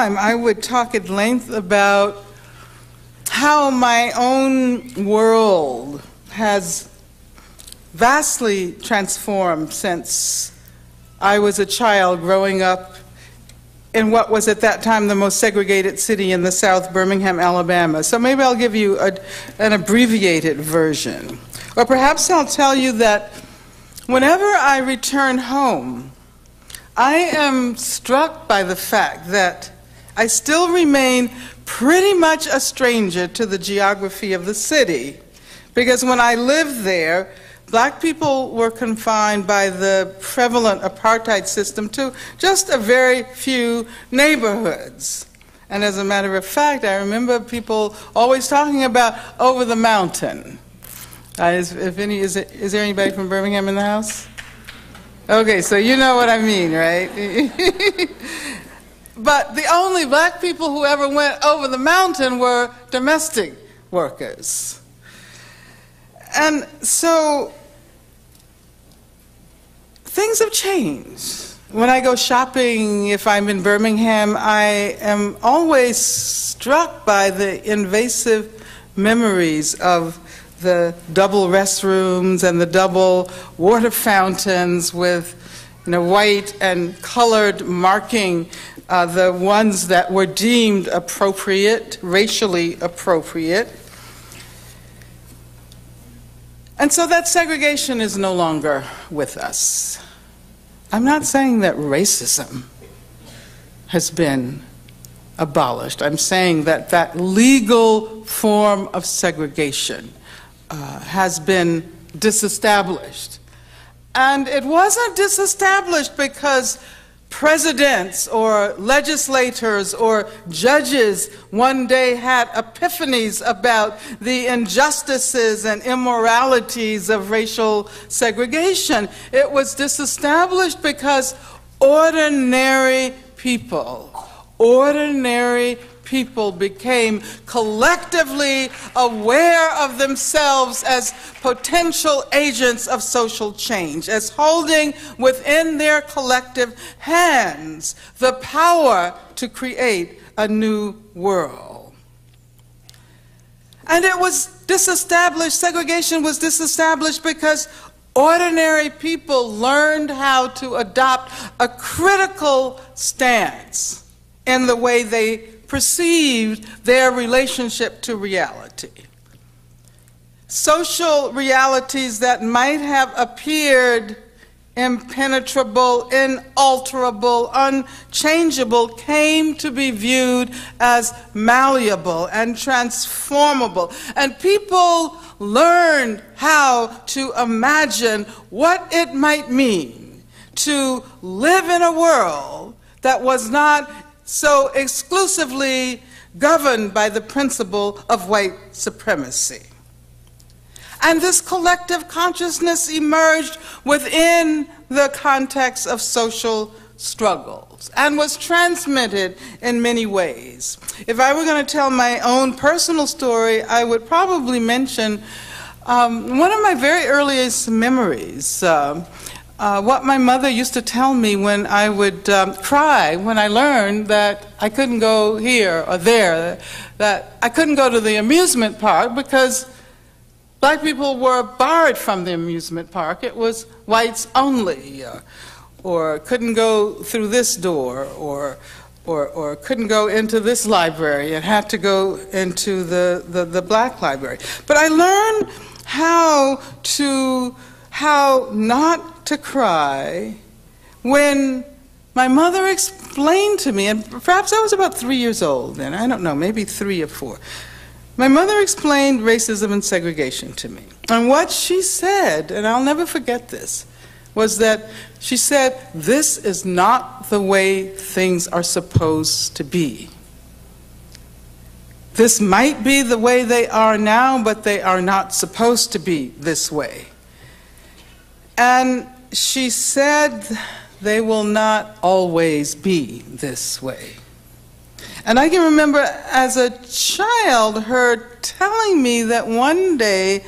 time, I would talk at length about how my own world has vastly transformed since I was a child growing up in what was at that time the most segregated city in the South, Birmingham, Alabama. So maybe I'll give you an abbreviated version. Or perhaps I'll tell you that whenever I return home, I am struck by the fact that I still remain pretty much a stranger to the geography of the city. Because when I lived there, black people were confined by the prevalent apartheid system to just a very few neighborhoods. And as a matter of fact, I remember people always talking about over the mountain. Is there anybody from Birmingham in the house? Okay, so you know what I mean, right? But the only black people who ever went over the mountain were domestic workers. And so things have changed. When I go shopping, if I'm in Birmingham, I am always struck by the invasive memories of the double restrooms and the double water fountains with white and colored marking the ones that were deemed appropriate, racially appropriate. And so that segregation is no longer with us. I'm not saying that racism has been abolished. I'm saying that that legal form of segregation has been disestablished. And it wasn't disestablished because presidents or legislators or judges one day had epiphanies about the injustices and immoralities of racial segregation. It was disestablished because ordinary people became collectively aware of themselves as potential agents of social change, as holding within their collective hands the power to create a new world. And it was disestablished, segregation was disestablished because ordinary people learned how to adopt a critical stance in the way they perceived their relationship to reality. Social realities that might have appeared impenetrable, inalterable, unchangeable came to be viewed as malleable and transformable. And people learned how to imagine what it might mean to live in a world that was not so exclusively governed by the principle of white supremacy. And this collective consciousness emerged within the context of social struggles and was transmitted in many ways. If I were going to tell my own personal story, I would probably mention one of my very earliest memories. What my mother used to tell me when I would cry when I learned that I couldn't go here or there, that I couldn't go to the amusement park because black people were barred from the amusement park. It was whites only, or couldn't go through this door, or couldn't go into this library and had to go into the black library. But I learned how not to cry when my mother explained to me, and perhaps I was about 3 years old then, I don't know, maybe 3 or 4. My mother explained racism and segregation to me. And what she said, and I'll never forget this, was that she said, "This is not the way things are supposed to be. This might be the way they are now, but they are not supposed to be this way." And she said, "They will not always be this way." And I can remember as a child her telling me that one day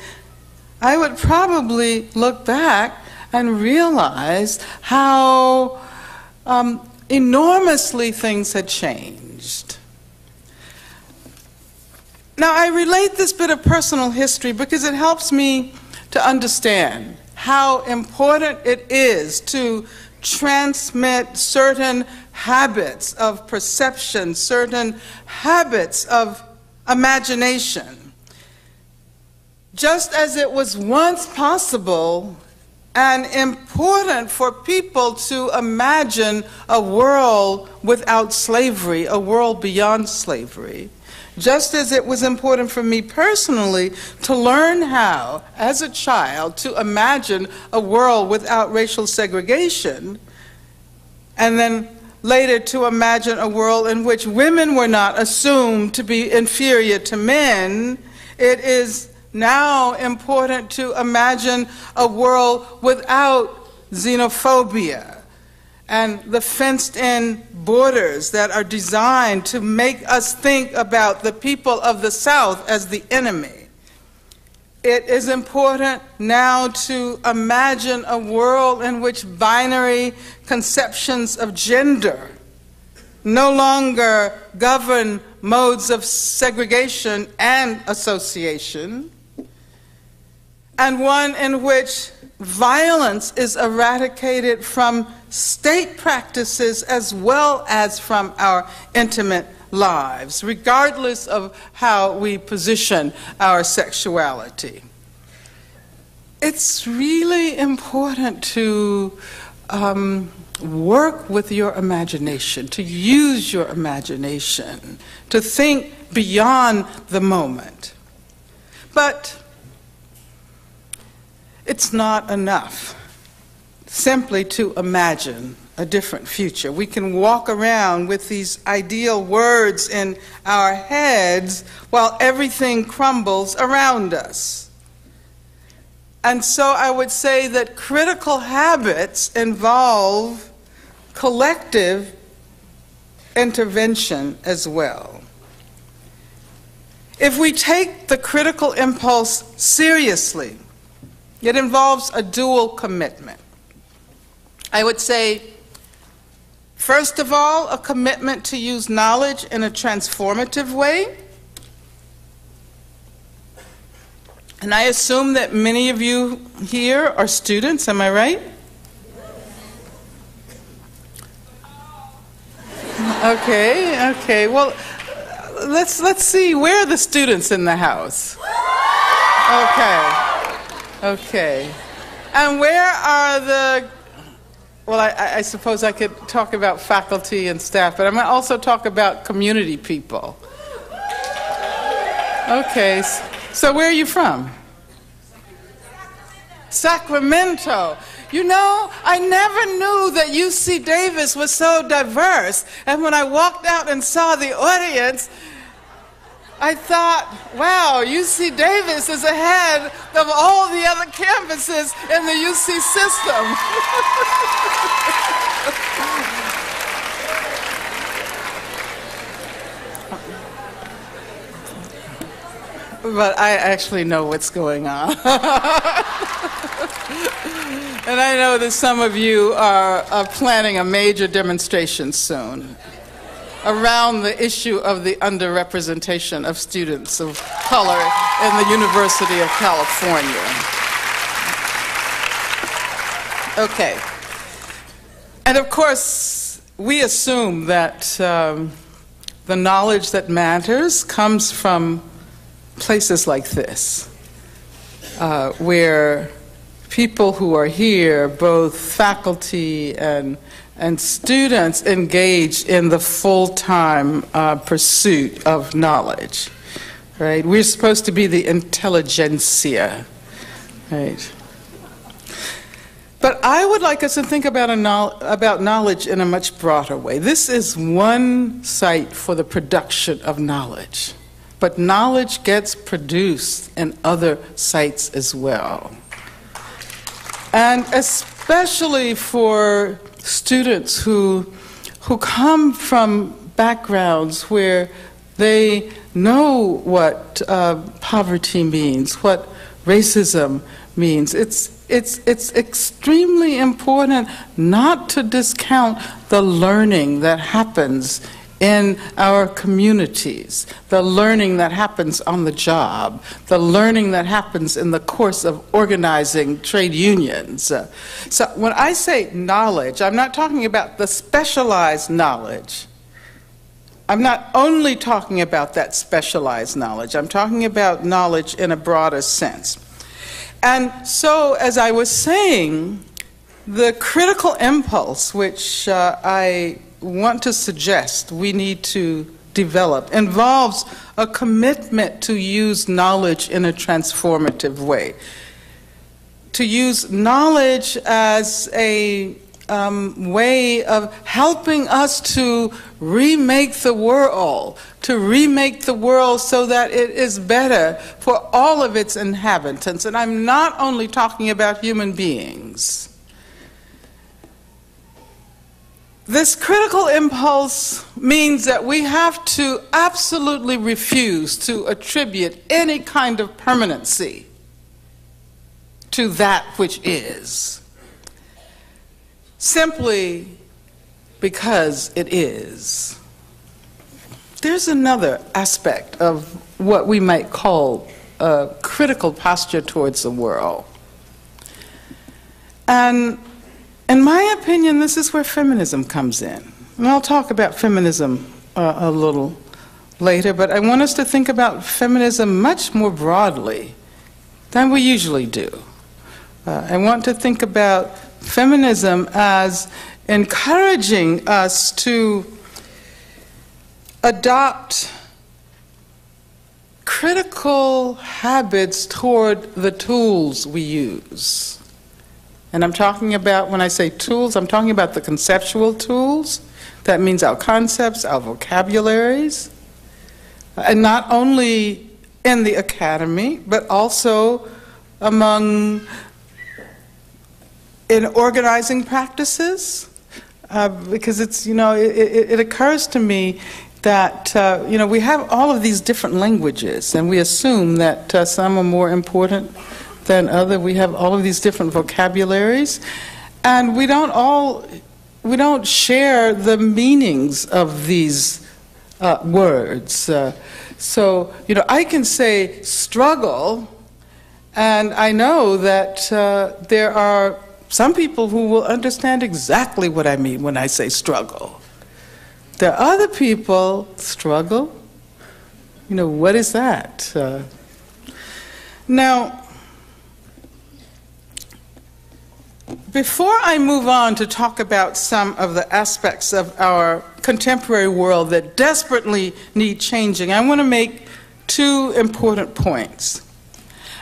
I would probably look back and realize how enormously things had changed. Now, I relate this bit of personal history because it helps me to understand how important it is to transmit certain habits of perception, certain habits of imagination. Just as it was once possible and important for people to imagine a world without slavery, a world beyond slavery, just as it was important for me personally to learn how, as a child, to imagine a world without racial segregation, and then later to imagine a world in which women were not assumed to be inferior to men, it is now important to imagine a world without xenophobia and the fenced-in borders that are designed to make us think about the people of the South as the enemy. It is important now to imagine a world in which binary conceptions of gender no longer govern modes of segregation and association, and one in which violence is eradicated from state practices as well as from our intimate lives, regardless of how we position our sexuality. It's really important to work with your imagination, to use your imagination, to think beyond the moment. But it's not enough simply to imagine a different future. We can walk around with these ideal words in our heads while everything crumbles around us. And so I would say that critical habits involve collective intervention as well. If we take the critical impulse seriously, it involves a dual commitment. I would say, first of all, a commitment to use knowledge in a transformative way. And I assume that many of you here are students, am I right? Okay. Well, let's see, where are the students in the house? Okay. And where are the, well, I suppose I could talk about faculty and staff, but I'm going to also talk about community people. Okay, so where are you from? Sacramento. You know, I never knew that UC Davis was so diverse. And when I walked out and saw the audience, I thought, wow, UC Davis is ahead of all the other campuses in the UC system. But I actually know what's going on. And I know that some of you are planning a major demonstration soon around the issue of the underrepresentation of students of color in the University of California. Okay. And of course, we assume that the knowledge that matters comes from places like this, where people who are here, both faculty and students, engage in the full-time pursuit of knowledge, right? We're supposed to be the intelligentsia, right? But I would like us to think about knowledge in a much broader way. This is one site for the production of knowledge, but knowledge gets produced in other sites as well. And especially for students who come from backgrounds where they know what poverty means, what racism means. It's extremely important not to discount the learning that happens in our communities, the learning that happens on the job, the learning that happens in the course of organizing trade unions. So when I say knowledge, I'm not talking about the specialized knowledge. I'm not only talking about that specialized knowledge. I'm talking about knowledge in a broader sense. And so, as I was saying, the critical impulse which I want to suggest we need to develop involves a commitment to use knowledge in a transformative way. To use knowledge as a way of helping us to remake the world, so that it is better for all of its inhabitants. And I'm not only talking about human beings. This critical impulse means that we have to absolutely refuse to attribute any kind of permanency to that which is, simply because it is. There's another aspect of what we might call a critical posture towards the world. And in my opinion, this is where feminism comes in. And I'll talk about feminism a little later, but I want us to think about feminism much more broadly than we usually do. I want to think about feminism as encouraging us to adopt critical habits toward the tools we use. And I'm talking about, when I say tools, I'm talking about the conceptual tools. That means our concepts, our vocabularies, and not only in the academy, but also in organizing practices. Because it's, it occurs to me that, we have all of these different languages, and we assume that some are more important than other. We have all of these different vocabularies, and we don't share the meanings of these words. So, I can say struggle, and I know that there are some people who will understand exactly what I mean when I say struggle. There are other people, struggle? What is that? Now, before I move on to talk about some of the aspects of our contemporary world that desperately need changing, I want to make two important points.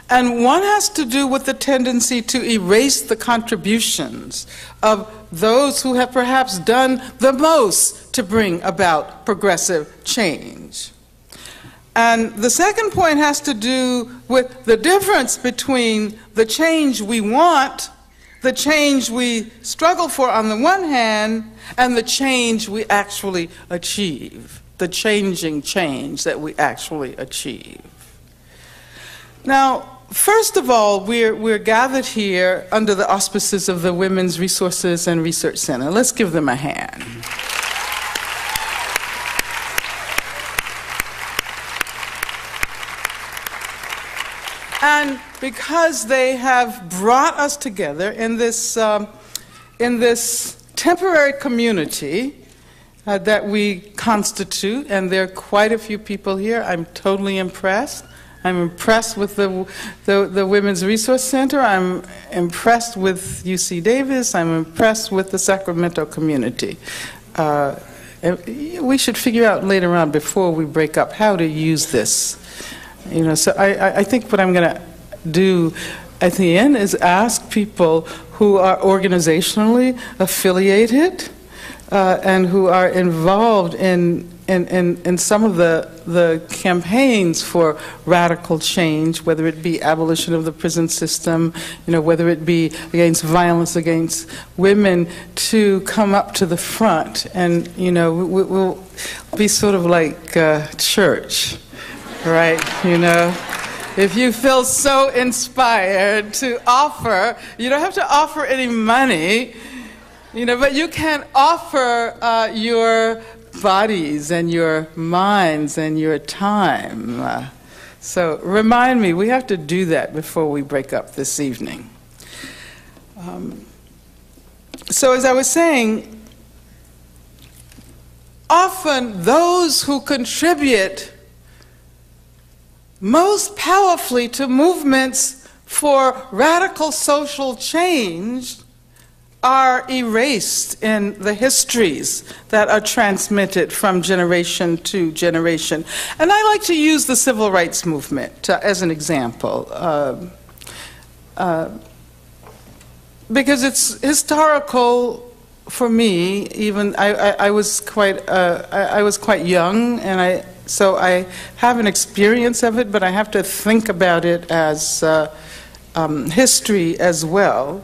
And one has to do with the tendency to erase the contributions of those who have perhaps done the most to bring about progressive change. And the second point has to do with the difference between the change we want, the change we struggle for on the one hand, and the change we actually achieve, the changing change that we actually achieve. Now, first of all, we're gathered here under the auspices of the Women's Resources and Research Center. Let's give them a hand. And because they have brought us together in this temporary community that we constitute, and there are quite a few people here, I'm totally impressed. I'm impressed with the Women's Resource Center. I'm impressed with UC Davis. I'm impressed with the Sacramento community. We should figure out later on, before we break up, how to use this. So I think what I'm going to do at the end is ask people who are organizationally affiliated and who are involved in some of the campaigns for radical change, whether it be abolition of the prison system, whether it be against violence against women, to come up to the front. And, we'll be sort of like church, right? If you feel so inspired to offer, you don't have to offer any money, but you can offer your bodies and your minds and your time. So remind me, we have to do that before we break up this evening. So as I was saying, often those who contribute most powerfully to movements for radical social change are erased in the histories that are transmitted from generation to generation. And I like to use the civil rights movement as an example, because it's historical for me. Even I was quite young, and so I have an experience of it, but I have to think about it as history as well.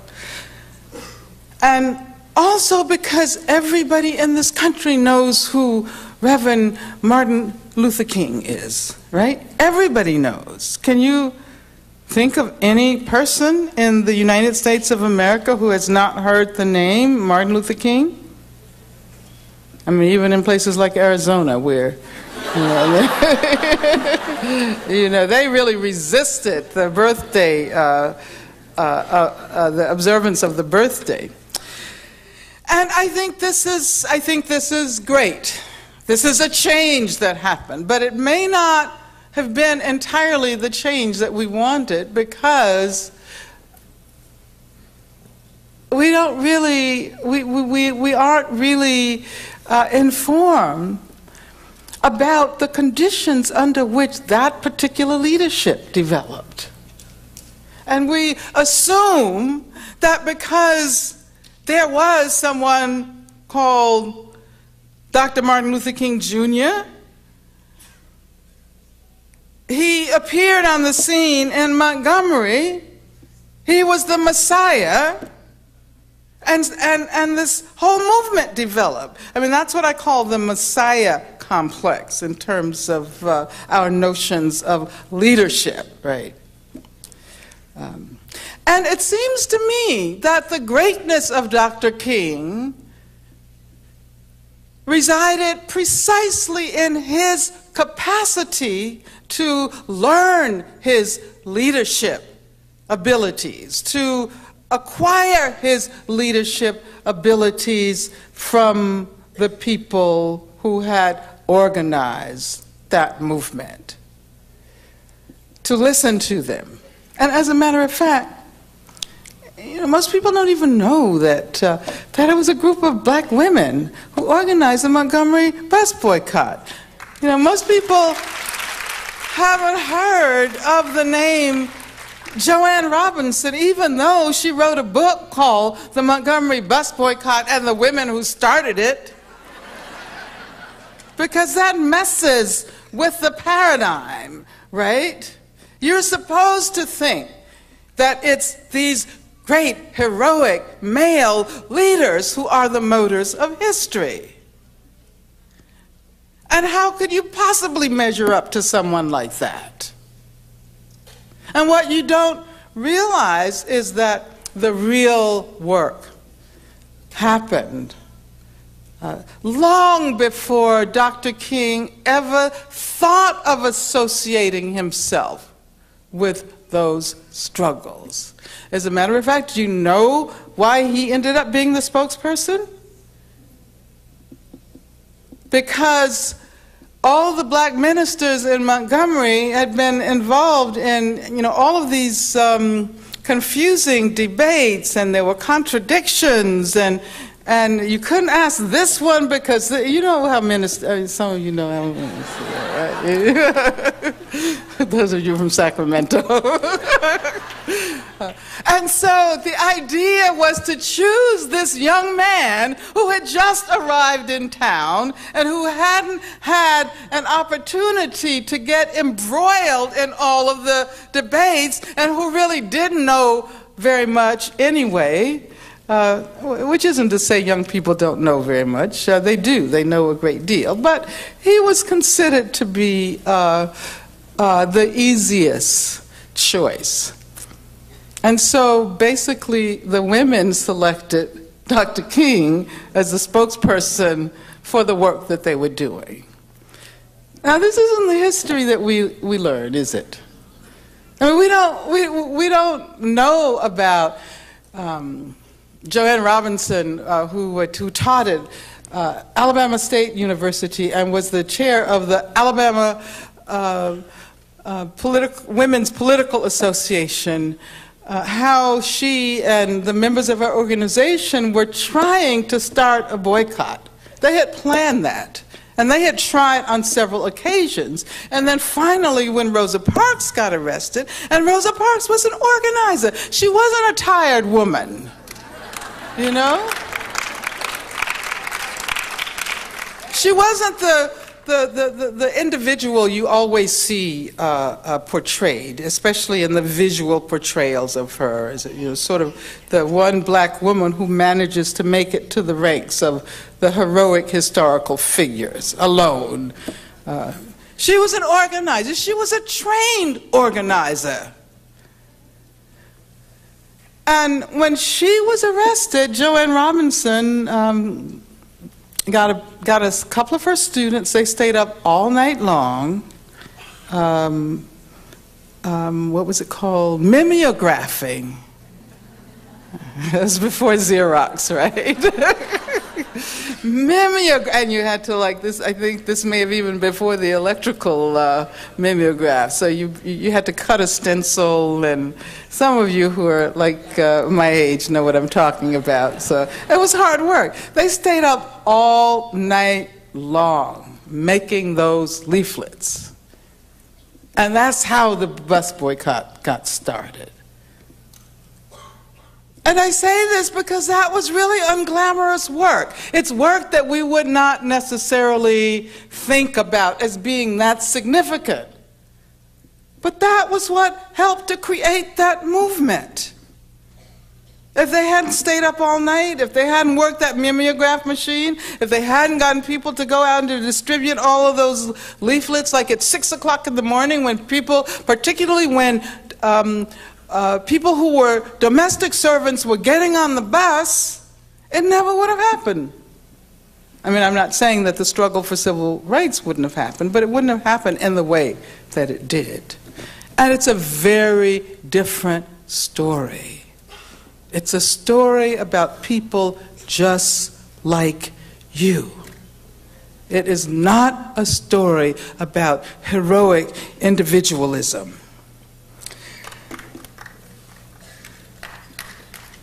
And also because everybody in this country knows who Reverend Martin Luther King is, right? Everybody knows. Can you think of any person in the United States of America who has not heard the name Martin Luther King? I mean, even in places like Arizona, where they really resisted the birthday, the observance of the birthday. And I think this is great. This is a change that happened, but it may not have been entirely the change that we wanted, because we aren't really informed about the conditions under which that particular leadership developed. And we assume that because there was someone called Dr. Martin Luther King Jr., he appeared on the scene in Montgomery, he was the Messiah, and this whole movement developed. I mean, that's what I call the Messiah complex in terms of our notions of leadership, right? And it seems to me that the greatness of Dr. King resided precisely in his capacity to learn his leadership abilities, to acquire his leadership abilities from the people who had organized that movement, to listen to them. And as a matter of fact, most people don't even know that it was a group of black women who organized the Montgomery bus boycott. Most people haven't heard of the name Joanne Robinson, even though she wrote a book called The Montgomery Bus Boycott and the Women Who Started It, because that messes with the paradigm, right? You're supposed to think that it's these great, heroic male leaders who are the motors of history. And how could you possibly measure up to someone like that? And what you don't realize is that the real work happened long before Dr. King ever thought of associating himself with those struggles. As a matter of fact, do you know why he ended up being the spokesperson? Because all the black ministers in Montgomery had been involved in, all of these confusing debates, and there were contradictions, and you couldn't ask this one because you know how ministers, some of you know how ministers are, right? Those of you from Sacramento. And so the idea was to choose this young man who had just arrived in town and who hadn't had an opportunity to get embroiled in all of the debates, and who really didn't know very much anyway, which isn't to say young people don't know very much. They do. They know a great deal. But he was considered to be the easiest choice. And so basically the women selected Dr. King as the spokesperson for the work that they were doing. Now, this isn't the history that we learn, is it? I mean, we don't know about Joanne Robinson, who taught at Alabama State University and was the chair of the Alabama Women's Political Association, how she and the members of our organization were trying to start a boycott. They had planned that, and they had tried on several occasions. And then finally, when Rosa Parks got arrested, and Rosa Parks was an organizer. She wasn't a tired woman, you know? She wasn't the individual you always see portrayed, especially in the visual portrayals of her, as sort of the one black woman who manages to make it to the ranks of the heroic historical figures alone. She was an organizer. She was a trained organizer. And when she was arrested, Joanne Robinson got a couple of her students. They stayed up all night long. What was it called? Mimeographing. It was before Xerox, right? And you had to, like this, I think this may have even been before the electrical mimeograph. So you had to cut a stencil, and some of you who are like my age know what I'm talking about. So it was hard work. They stayed up all night long making those leaflets. And that's how the bus boycott got started. And I say this because that was really unglamorous work. It's work that we would not necessarily think about as being that significant. But that was what helped to create that movement. If they hadn't stayed up all night, if they hadn't worked that mimeograph machine, if they hadn't gotten people to go out and to distribute all of those leaflets like at 6 o'clock in the morning when people, particularly when people who were domestic servants were getting on the bus, it never would have happened. I mean, I'm not saying that the struggle for civil rights wouldn't have happened, but it wouldn't have happened in the way that it did. And it's a very different story. It's a story about people just like you. It is not a story about heroic individualism.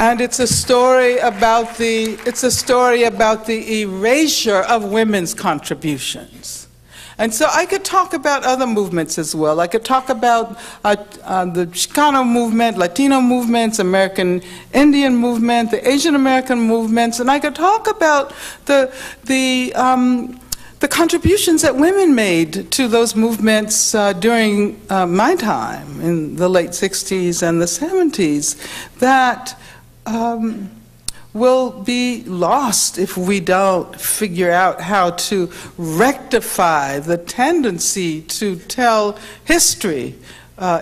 And it's a story about the erasure of women's contributions. And so I could talk about other movements as well. I could talk about the Chicano movement, Latino movements, American Indian movement, the Asian American movements, and I could talk about the contributions that women made to those movements during my time in the late 60s and the 70s that will be lost if we don't figure out how to rectify the tendency to tell history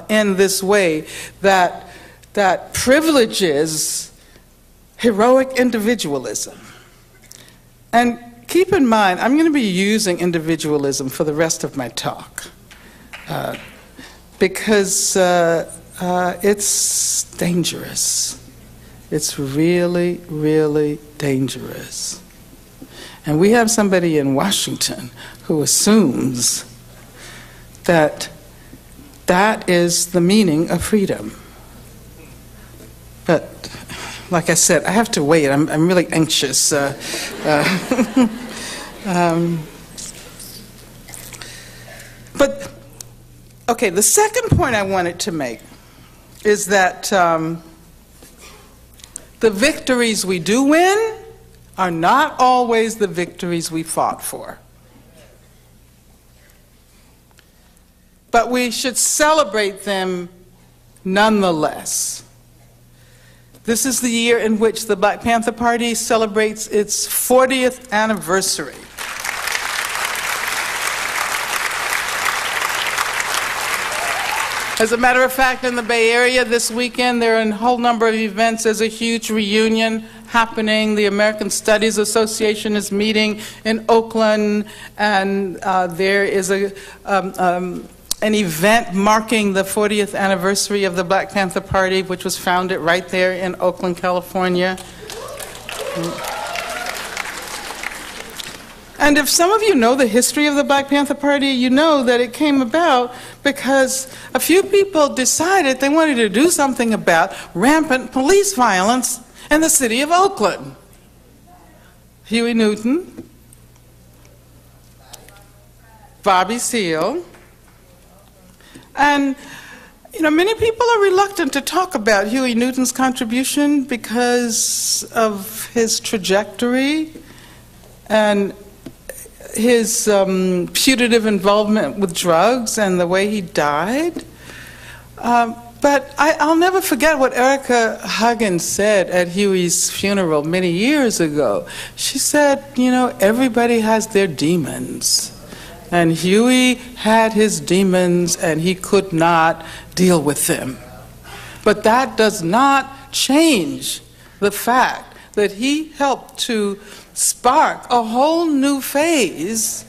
in this way that privileges heroic individualism. And keep in mind, I'm going to be using individualism for the rest of my talk because it's dangerous. It's really, really dangerous. And we have somebody in Washington who assumes that that is the meaning of freedom. But, like I said, I have to wait. I'm really anxious. But, okay, the second point I wanted to make is that the victories we do win are not always the victories we fought for. But we should celebrate them nonetheless. This is the year in which the Black Panther Party celebrates its 40th anniversary. As a matter of fact, in the Bay Area this weekend, there are a whole number of events. There's a huge reunion happening. The American Studies Association is meeting in Oakland, and there is an event marking the 40th anniversary of the Black Panther Party, which was founded right there in Oakland, California. And if some of you know the history of the Black Panther Party, you know that it came about because a few people decided they wanted to do something about rampant police violence in the city of Oakland. Huey Newton, Bobby Seale, and many people are reluctant to talk about Huey Newton's contribution because of his trajectory and his putative involvement with drugs and the way he died. But I'll never forget what Erica Huggins said at Huey's funeral many years ago. She said, everybody has their demons. And Huey had his demons and he could not deal with them. But that does not change the fact that he helped to spark a whole new phase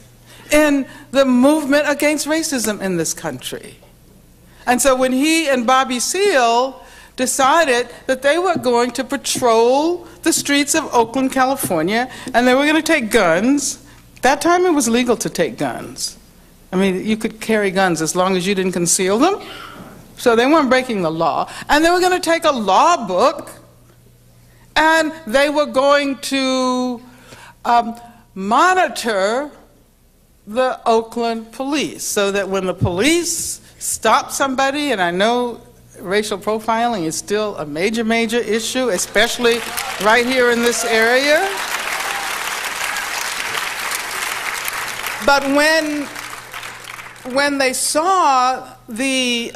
in the movement against racism in this country. And so when he and Bobby Seale decided that they were going to patrol the streets of Oakland, California, and they were going to take guns, that time it was legal to take guns. I mean, you could carry guns as long as you didn't conceal them. So they weren't breaking the law. And they were going to take a law book, and they were going to monitor the Oakland police so that when the police stopped somebody, and I know racial profiling is still a major, major issue, especially right here in this area. But when they saw the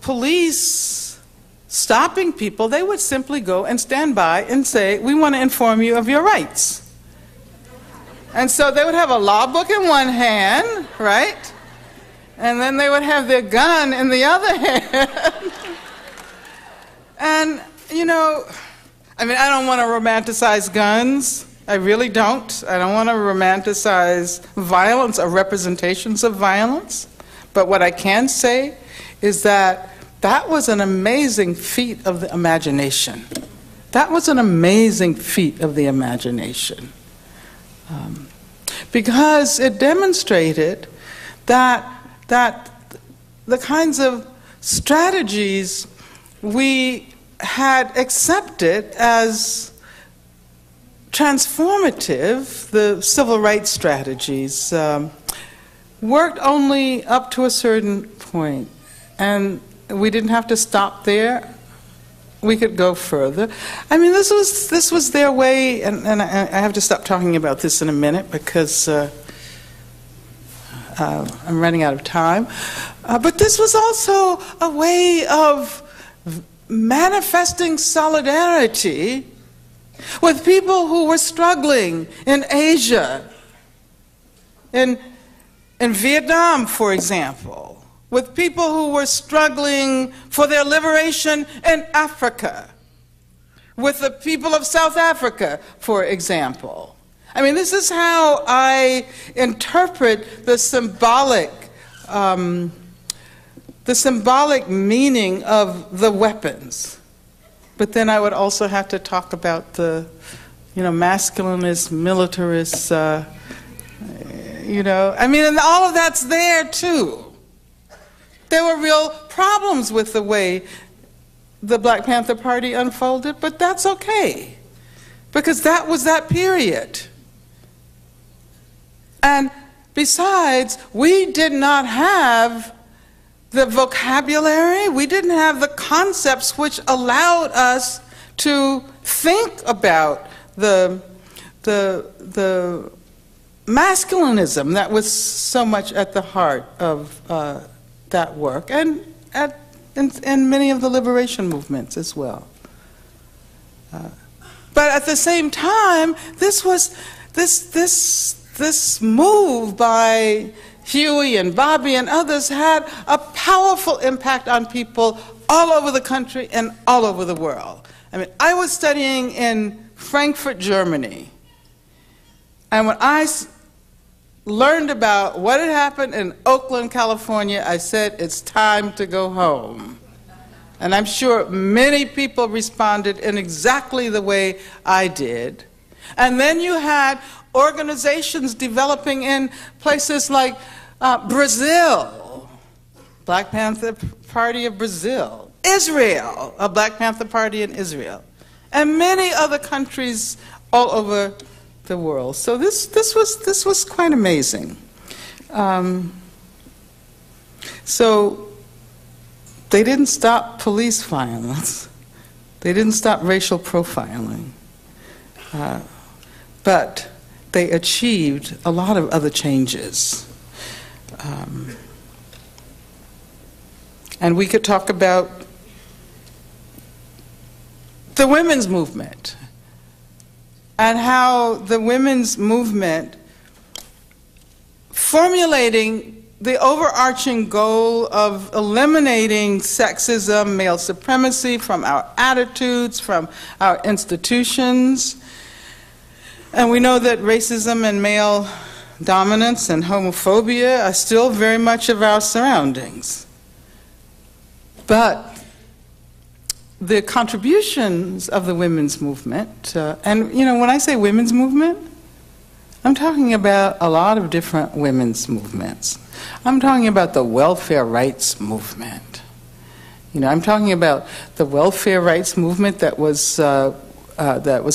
police stopping people, they would simply go and stand by and say, "We want to inform you of your rights." And so they would have a law book in one hand, right? And then they would have their gun in the other hand. And, I don't want to romanticize guns. I really don't. I don't want to romanticize violence or representations of violence. But what I can say is that that was an amazing feat of the imagination. That was an amazing feat of the imagination. Because it demonstrated that the kinds of strategies we had accepted as transformative, the civil rights strategies, worked only up to a certain point. And we didn't have to stop there. We could go further. I mean, this was their way, and I have to stop talking about this in a minute because I'm running out of time. But this was also a way of manifesting solidarity with people who were struggling in Asia, in Vietnam, for example, with people who were struggling for their liberation in Africa, with the people of South Africa, for example. I mean, this is how I interpret the symbolic meaning of the weapons. But then I would also have to talk about the, masculinist, militarist, and all of that's there too. There were real problems with the way the Black Panther Party unfolded, but that's okay, because that was that period. And besides, we did not have the vocabulary, we didn't have the concepts which allowed us to think about the masculinism that was so much at the heart of that work, and in many of the liberation movements as well. But at the same time, this move by Huey and Bobby and others had a powerful impact on people all over the country and all over the world. I mean, I was studying in Frankfurt, Germany. And when I learned about what had happened in Oakland, California, I said, it's time to go home. And I'm sure many people responded in exactly the way I did. And then you had organizations developing in places like Brazil, Black Panther Party of Brazil, Israel, a Black Panther Party in Israel, and many other countries all over the world. So this was quite amazing. So they didn't stop police violence. They didn't stop racial profiling. But they achieved a lot of other changes. And we could talk about the women's movement and how the women's movement formulating the overarching goal of eliminating sexism, male supremacy from our attitudes, from our institutions. And we know that racism and male dominance and homophobia are still very much of our surroundings. But the contributions of the women's movement, and you know, when I say women's movement, I'm talking about a lot of different women's movements. I'm talking about the welfare rights movement. You know, I'm talking about the welfare rights movement that was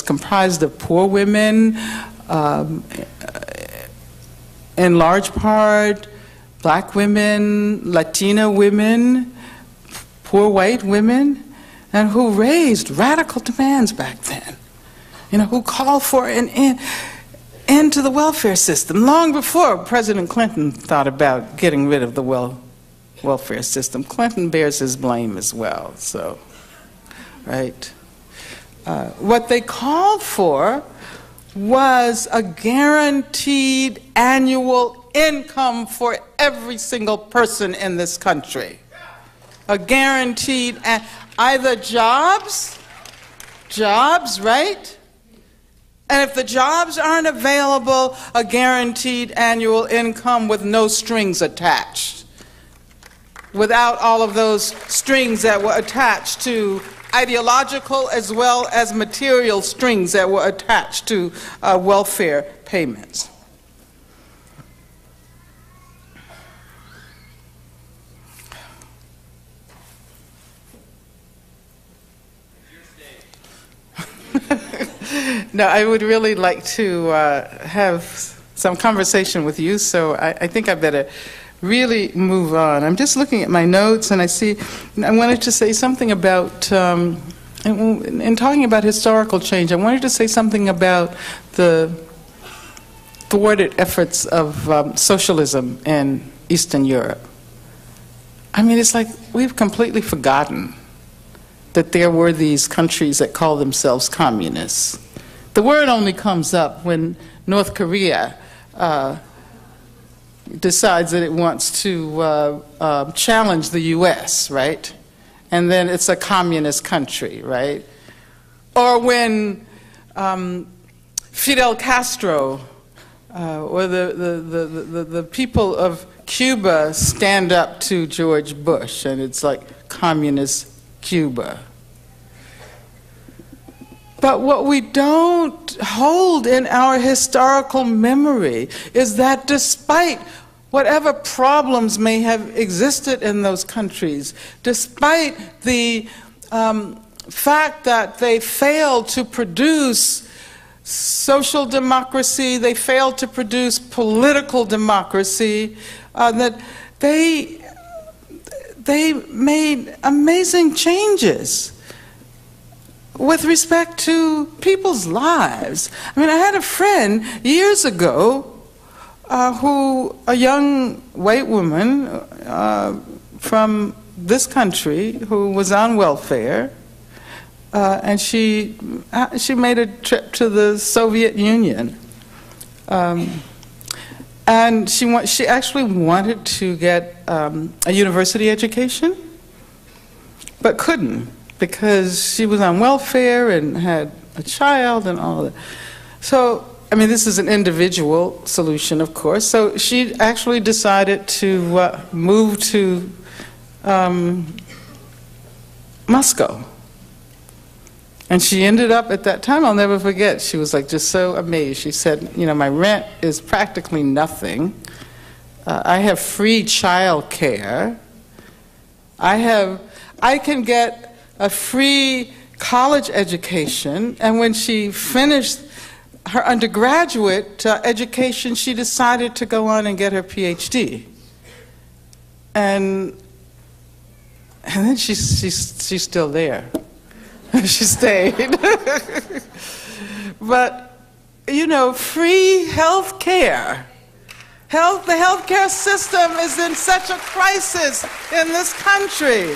comprised of poor women, in large part, Black women, Latina women, poor white women, and who raised radical demands back then. You know, who called for an end to the welfare system long before President Clinton thought about getting rid of the welfare system. Clinton bears his blame as well, so, right. What they called for was a guaranteed annual income for every single person in this country. A guaranteed, either jobs, right? And if the jobs aren't available, a guaranteed annual income with no strings attached. Without all of those strings that were attached to ideological as well as material strings that were attached to welfare payments. No, I would really like to have some conversation with you, so I think I better really move on. I'm just looking at my notes, and I wanted to say something about, in talking about historical change, I wanted to say something about the thwarted efforts of socialism in Eastern Europe. I mean, it's like we've completely forgotten that there were these countries that call themselves communists. The word only comes up when North Korea decides that it wants to challenge the U.S., right? And then it's a communist country, right? Or when Fidel Castro or the people of Cuba stand up to George Bush, and it's like communist Cuba. But what we don't hold in our historical memory is that despite whatever problems may have existed in those countries, despite the fact that they failed to produce social democracy, they failed to produce political democracy, that they made amazing changes with respect to people's lives. I mean, I had a friend years ago a young white woman from this country who was on welfare, and she made a trip to the Soviet Union. And she actually wanted to get a university education, but couldn't, because she was on welfare and had a child and all of that. So, I mean, this is an individual solution, of course. So she actually decided to move to Moscow. And she ended up, at that time, I'll never forget, she was like just so amazed. She said, you know, my rent is practically nothing. I have free child care. I can get a free college education. And when she finished her undergraduate education, she decided to go on and get her PhD. And then she's still there. She stayed. But, you know, free health care. The health care system is in such a crisis in this country.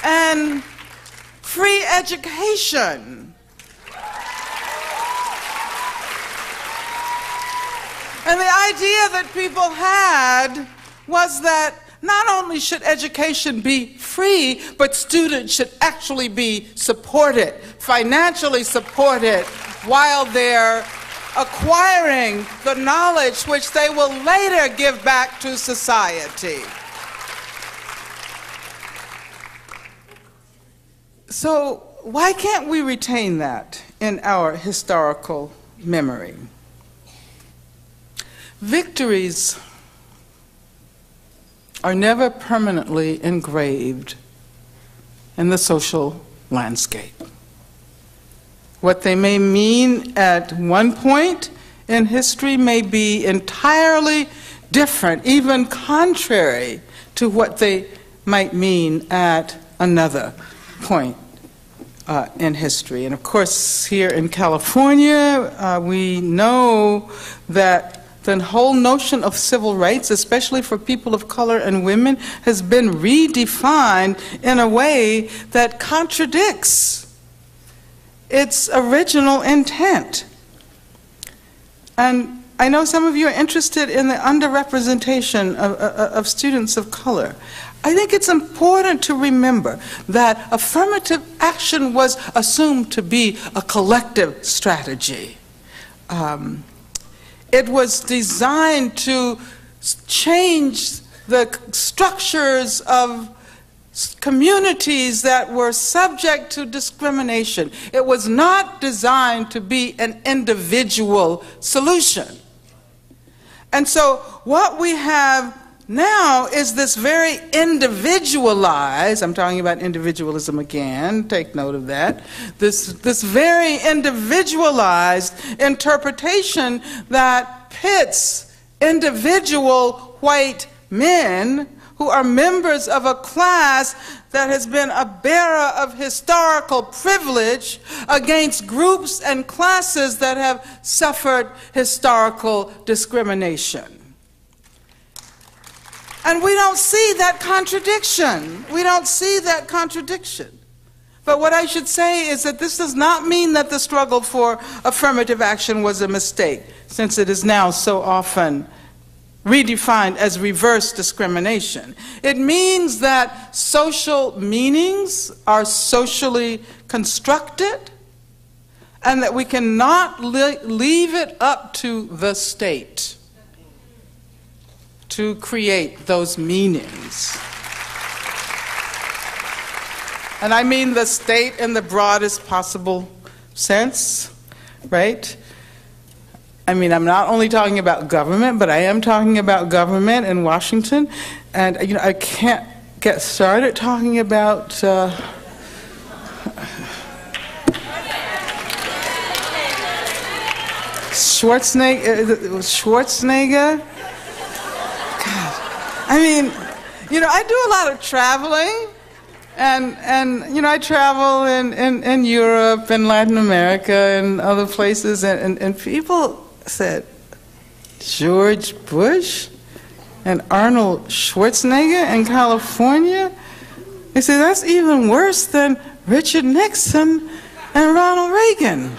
And free education. And the idea that people had was that not only should education be free, but students should actually be supported, financially supported, while they're acquiring the knowledge which they will later give back to society. So why can't we retain that in our historical memory? Victories are never permanently engraved in the social landscape. What they may mean at one point in history may be entirely different, even contrary to what they might mean at another point in history. And of course, here in California, we know that the whole notion of civil rights, especially for people of color and women, has been redefined in a way that contradicts its original intent. And I know some of you are interested in the underrepresentation of students of color. I think it's important to remember that affirmative action was assumed to be a collective strategy. It was designed to change the structures of communities that were subject to discrimination. It was not designed to be an individual solution. And so what we have now is this very individualized, I'm talking about individualism again, take note of that, this very individualized interpretation that pits individual white men who are members of a class that has been a bearer of historical privilege against groups and classes that have suffered historical discrimination. And we don't see that contradiction. We don't see that contradiction. But what I should say is that this does not mean that the struggle for affirmative action was a mistake, since it is now so often redefined as reverse discrimination. It means that social meanings are socially constructed and that we cannot leave it up to the state to create those meanings. And I mean the state in the broadest possible sense, right? I mean, I'm not only talking about government, but I am talking about government in Washington. And, you know, I can't get started talking about Schwarzenegger. God. I mean, you know, I do a lot of traveling. And you know, I travel in Europe and Latin America and other places, and people said, George Bush and Arnold Schwarzenegger in California? They said, that's even worse than Richard Nixon and Ronald Reagan.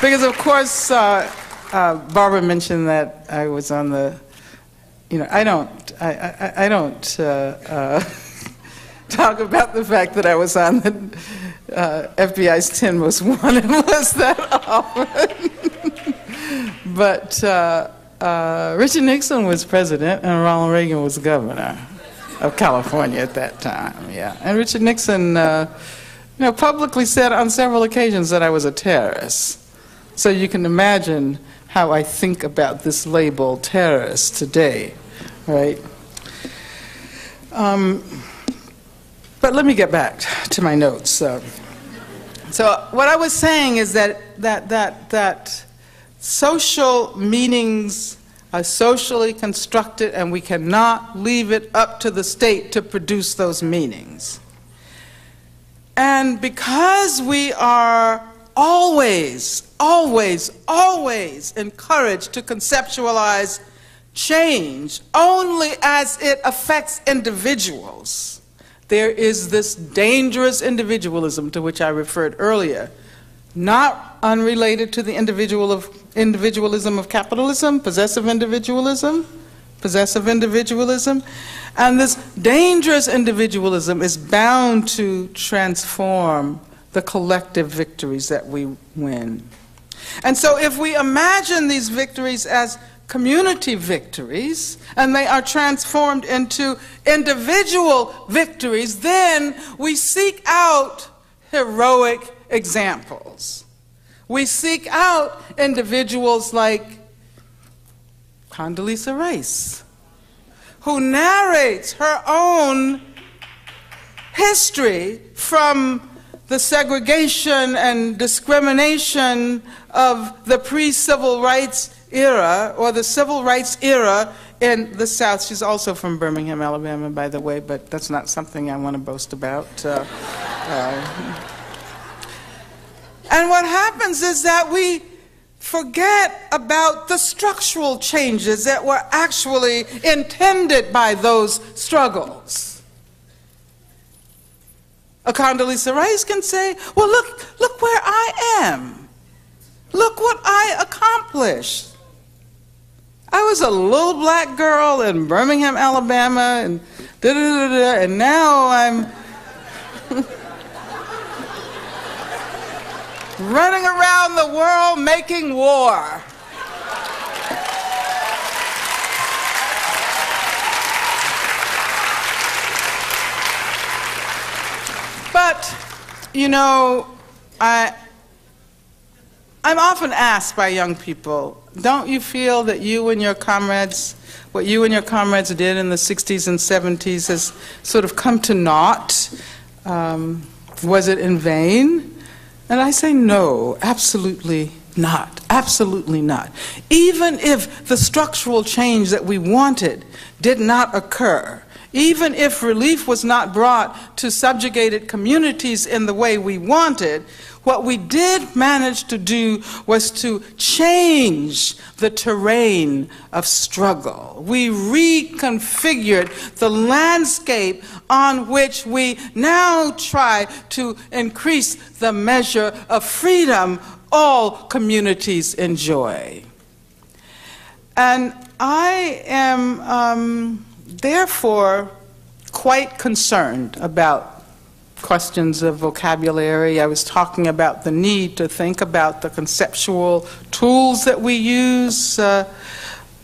Because of course, Barbara mentioned that I was on the you know, I don't talk about the fact that I was on the FBI's 10 Most Wanted list that often. But Richard Nixon was president and Ronald Reagan was governor of California at that time, yeah. And Richard Nixon, you know, publicly said on several occasions that I was a terrorist. So you can imagine how I think about this label, terrorist, today, right? But let me get back to my notes. So what I was saying is that social meanings are socially constructed, and we cannot leave it up to the state to produce those meanings. And because we are always encouraged to conceptualize change only as it affects individuals, there is this dangerous individualism to which I referred earlier, not unrelated to the individualism of capitalism, possessive individualism, and this dangerous individualism is bound to transform the collective victories that we win. And so if we imagine these victories as community victories, and they are transformed into individual victories, then we seek out heroic examples. We seek out individuals like Condoleezza Rice, who narrates her own history from the segregation and discrimination of the pre-civil rights era, or the civil rights era in the South. She's also from Birmingham, Alabama, by the way, but that's not something I want to boast about. And what happens is that we forget about the structural changes that were actually intended by those struggles. A Condoleezza Rice can say, well, look where I am. Look what I accomplished. I was a little black girl in Birmingham, Alabama, and and now I'm running around the world making war. But, you know, I'm often asked by young people, don't you feel that you and your comrades, what you and your comrades did in the 60s and 70s has sort of come to naught? Was it in vain? And I say no, absolutely not. Absolutely not. Even if the structural change that we wanted did not occur, even if relief was not brought to subjugated communities in the way we wanted, what we did manage to do was to change the terrain of struggle. We reconfigured the landscape on which we now try to increase the measure of freedom all communities enjoy. And I am therefore quite concerned about questions of vocabulary. I was talking about the need to think about the conceptual tools that we use.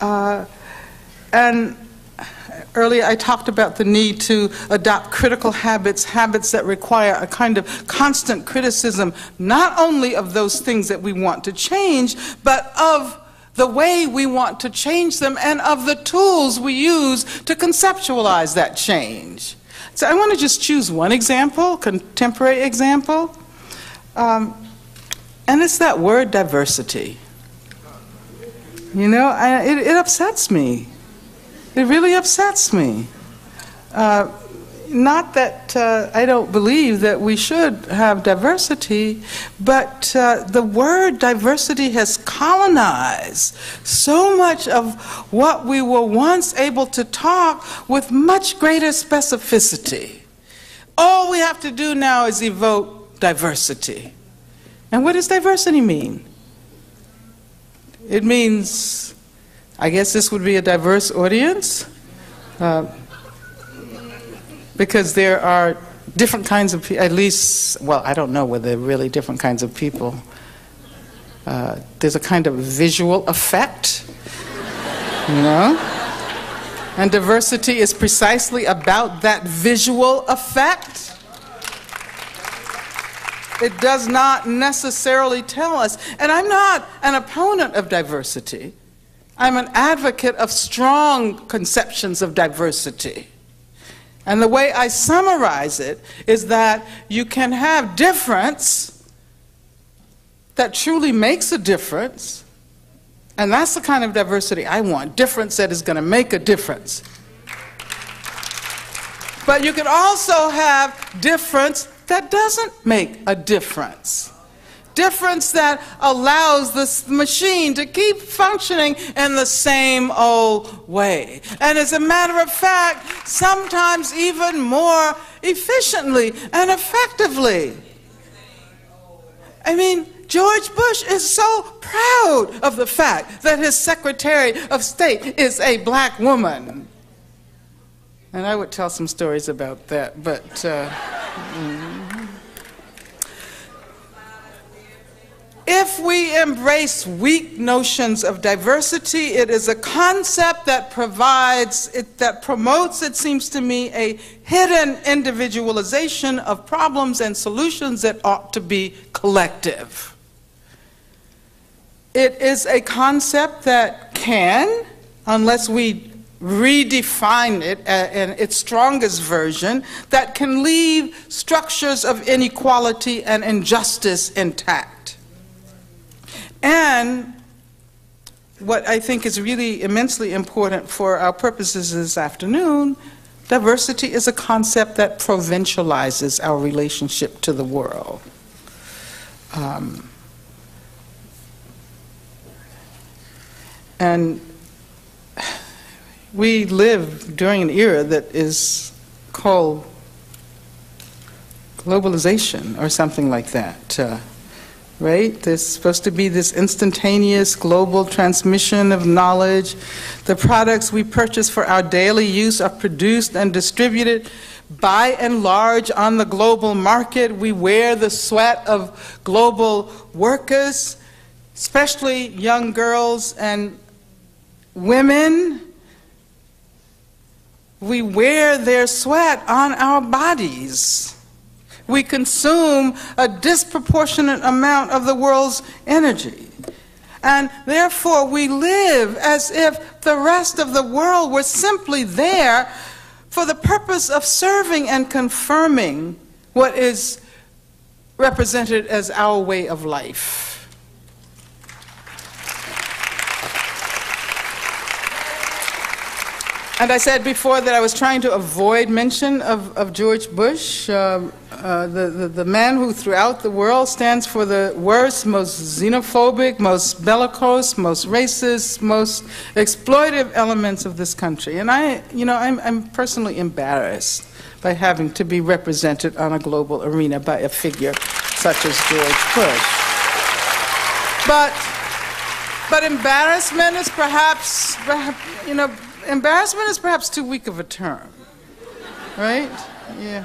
And earlier I talked about the need to adopt critical habits, habits that require a kind of constant criticism, not only of those things that we want to change, but of the way we want to change them and of the tools we use to conceptualize that change. So I want to just choose one example, contemporary example, and it's that word diversity. You know, it upsets me. It really upsets me. Not that I don't believe that we should have diversity, but the word diversity has colonized so much of what we were once able to talk with much greater specificity. All we have to do now is evoke diversity. And what does diversity mean? It means I guess this would be a diverse audience, because there are different kinds of people, at least, well, I don't know whether they're really different kinds of people. There's a kind of visual effect, you know? And diversity is precisely about that visual effect. It does not necessarily tell us, and I'm not an opponent of diversity. I'm an advocate of strong conceptions of diversity. And the way I summarize it is that you can have difference that truly makes a difference, and that's the kind of diversity I want, difference that is going to make a difference. But you can also have difference that doesn't make a difference. Difference that allows this machine to keep functioning in the same old way. And as a matter of fact, sometimes even more efficiently and effectively. I mean, George Bush is so proud of the fact that his Secretary of State is a black woman. And I would tell some stories about that, but if we embrace weak notions of diversity, it is a concept that promotes, it seems to me, a hidden individualization of problems and solutions that ought to be collective. It is a concept that can, unless we redefine it in its strongest version, that can leave structures of inequality and injustice intact. And what I think is really immensely important for our purposes this afternoon, diversity is a concept that provincializes our relationship to the world. And we live during an era that is called globalization or something like that, right? There's supposed to be this instantaneous global transmission of knowledge. The products we purchase for our daily use are produced and distributed by and large on the global market. We wear the sweat of global workers, especially young girls and women. We wear their sweat on our bodies. We consume a disproportionate amount of the world's energy. And therefore we live as if the rest of the world were simply there for the purpose of serving and confirming what is represented as our way of life. And I said before that I was trying to avoid mention of George Bush, the man who throughout the world stands for the worst, most xenophobic, most bellicose, most racist, most exploitive elements of this country. And I'm personally embarrassed by having to be represented on a global arena by a figure such as George Bush. But embarrassment is perhaps embarrassment is perhaps too weak of a term, right? Yeah.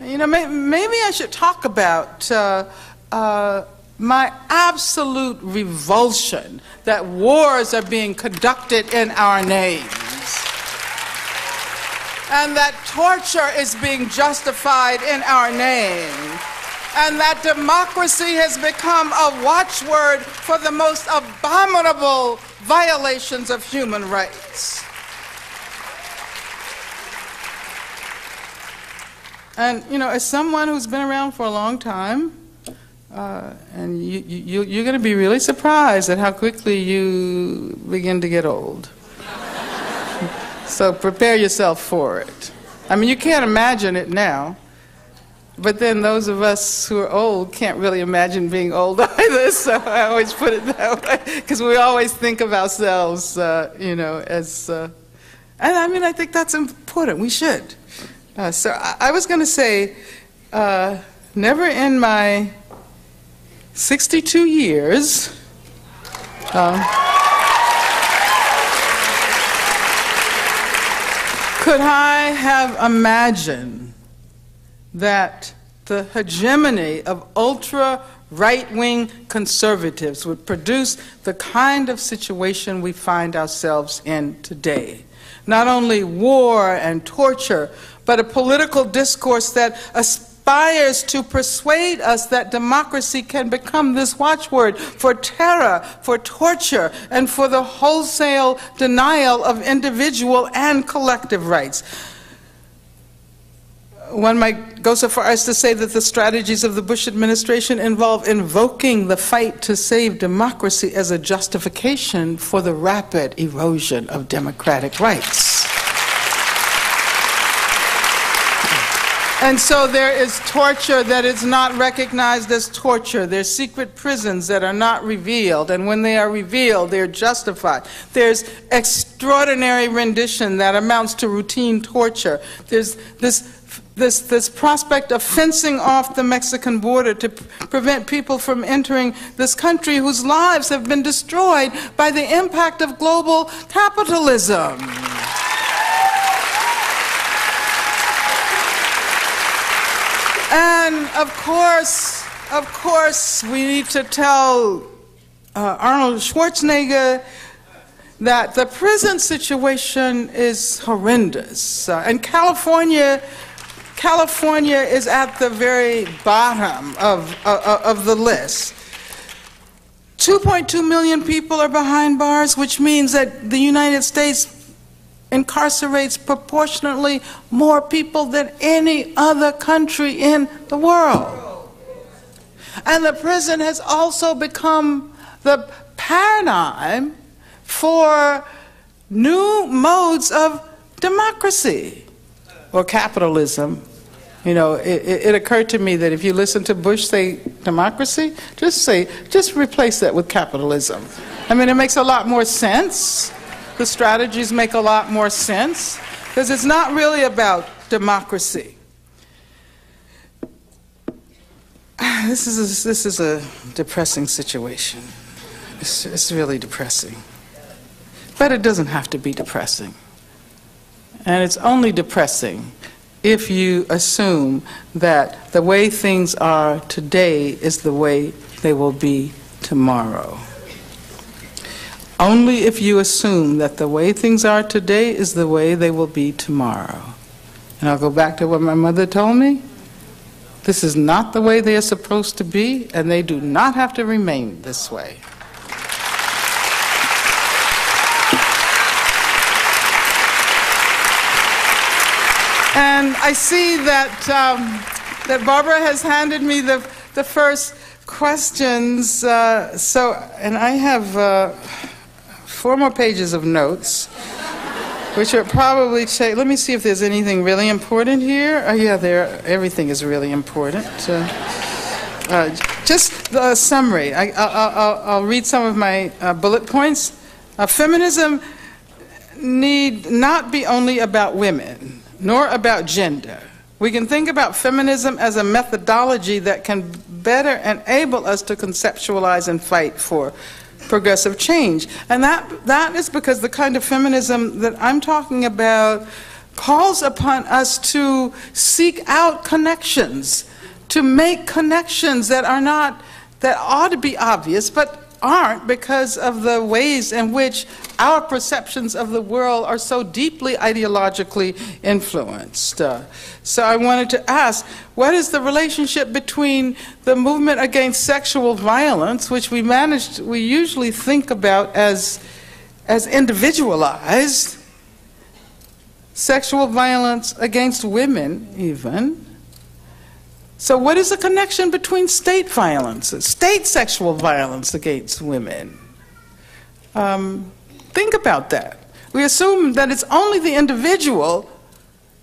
Maybe I should talk about my absolute revulsion that wars are being conducted in our names, and that torture is being justified in our name, and that democracy has become a watchword for the most abominable violations of human rights. And, as someone who's been around for a long time, and you're going to be really surprised at how quickly you begin to get old. So prepare yourself for it. I mean, you can't imagine it now, but then those of us who are old can't really imagine being old either, so I always put it that way, because we always think of ourselves, as... and I think that's important. We should. So I was going to say, never in my 62 years, Could I have imagined that the hegemony of ultra right-wing conservatives would produce the kind of situation we find ourselves in today? Not only war and torture, but a political discourse that aspires to persuade us that democracy can become this watchword for terror, for torture, and for the wholesale denial of individual and collective rights. One might go so far as to say that the strategies of the Bush administration involve invoking the fight to save democracy as a justification for the rapid erosion of democratic rights. And so there is torture that is not recognized as torture. There's secret prisons that are not revealed, and when they are revealed, they're justified. There's extraordinary rendition that amounts to routine torture. There's this prospect of fencing off the Mexican border to prevent people from entering this country whose lives have been destroyed by the impact of global capitalism. And of course, we need to tell Arnold Schwarzenegger that the prison situation is horrendous. And California is at the very bottom of the list. 2.2 million people are behind bars, which means that the United States incarcerates proportionately more people than any other country in the world. And the prison has also become the paradigm for new modes of democracy or capitalism. You know, it occurred to me that if you listen to Bush say democracy, just replace that with capitalism. I mean, it makes a lot more sense. The strategies make a lot more sense, because it's not really about democracy. This is a depressing situation. It's really depressing. But it doesn't have to be depressing. And it's only depressing if you assume that the way things are today is the way they will be tomorrow. Only if you assume that the way things are today is the way they will be tomorrow. And I'll go back to what my mother told me. This is not the way they are supposed to be, and they do not have to remain this way. And I see that Barbara has handed me the first questions. And I have 4 more pages of notes, which are probably let me see if there's anything really important here. Yeah, everything is really important. Just a summary. I'll read some of my bullet points. Feminism need not be only about women, nor about gender. We can think about feminism as a methodology that can better enable us to conceptualize and fight for progressive change. And that is because the kind of feminism that I'm talking about calls upon us to seek out connections, to make connections that ought to be obvious, but aren't, because of the ways in which our perceptions of the world are so deeply ideologically influenced. So I wanted to ask, what is the relationship between the movement against sexual violence, which we usually think about as individualized, sexual violence against women even. So what is the connection between state violence, state sexual violence against women? Think about that. We assume that it's only the individual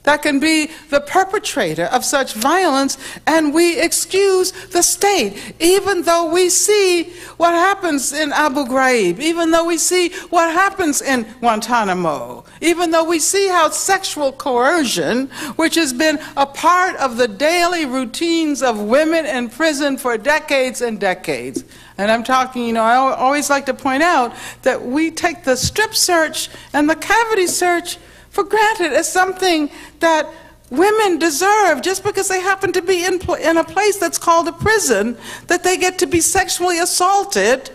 that can be the perpetrator of such violence, and we excuse the state, even though we see what happens in Abu Ghraib, even though we see what happens in Guantanamo, even though we see how sexual coercion, which has been a part of the daily routines of women in prison for decades and decades. And I'm talking, I always like to point out that we take the strip search and the cavity search for granted as something that women deserve just because they happen to be in a place that's called a prison, that they get to be sexually assaulted.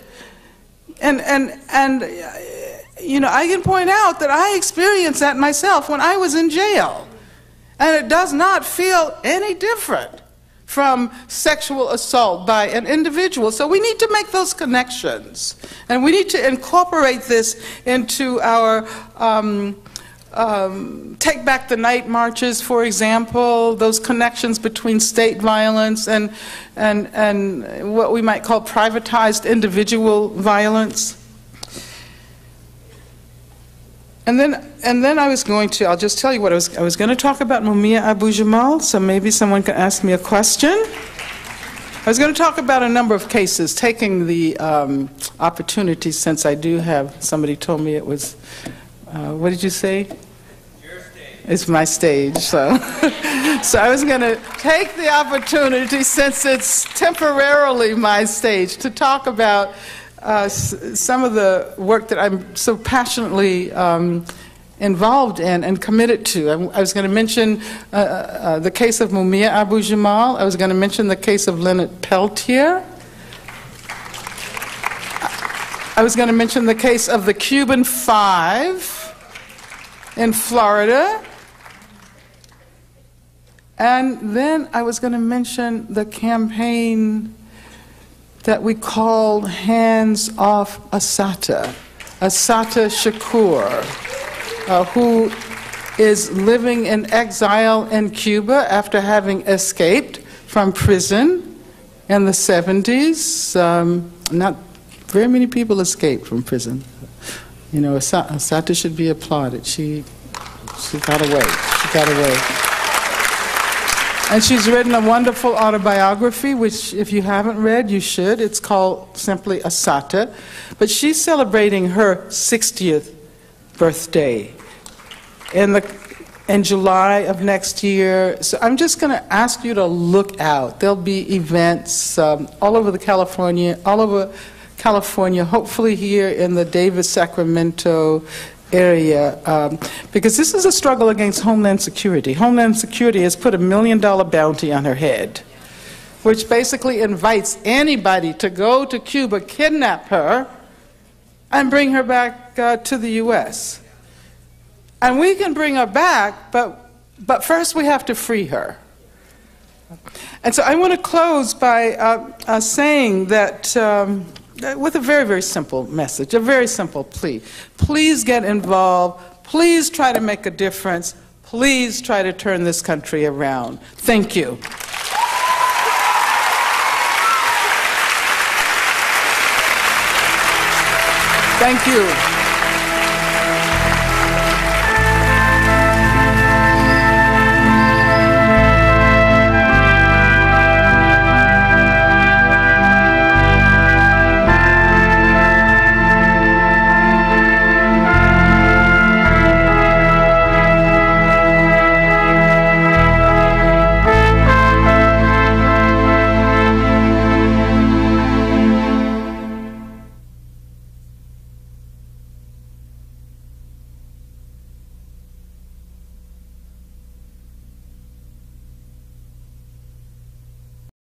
And you know, I can point out that I experienced that myself when I was in jail. And it does not feel any different from sexual assault by an individual. So we need to make those connections. And we need to incorporate this into our Take Back the Night marches, for example, those connections between state violence and what we might call privatized individual violence. And then I was going to, I'll just tell you what I was going to talk about Mumia Abu-Jamal, so maybe someone can ask me a question. I was going to talk about a number of cases, taking the opportunity, since I do have, somebody told me it was, what did you say? Your stage. It's my stage, so. So I was going to take the opportunity, since it's temporarily my stage, to talk about some of the work that I'm so passionately involved in and committed to. I was going to mention the case of Mumia Abu-Jamal. I was going to mention the case of Leonard Peltier. I was going to mention the case of the Cuban Five in Florida. And then I was going to mention the campaign that we called Hands Off Assata. Assata Shakur, who is living in exile in Cuba after having escaped from prison in the 70s. Not very many people escaped from prison. You know, Assata should be applauded. She got away. She got away. And she's written a wonderful autobiography, which if you haven't read, you should. It's called simply Assata. But she's celebrating her 60th birthday in July of next year. So I'm just going to ask you to look out. There'll be events all over California, hopefully here in the Davis, Sacramento area, because this is a struggle against Homeland Security. Homeland Security has put $1 million bounty on her head, which basically invites anybody to go to Cuba, kidnap her, and bring her back to the U.S. And we can bring her back, but first we have to free her. And so I want to close by saying that with a very, very simple message, a very simple plea. Please get involved. Please try to make a difference. Please try to turn this country around. Thank you. Thank you.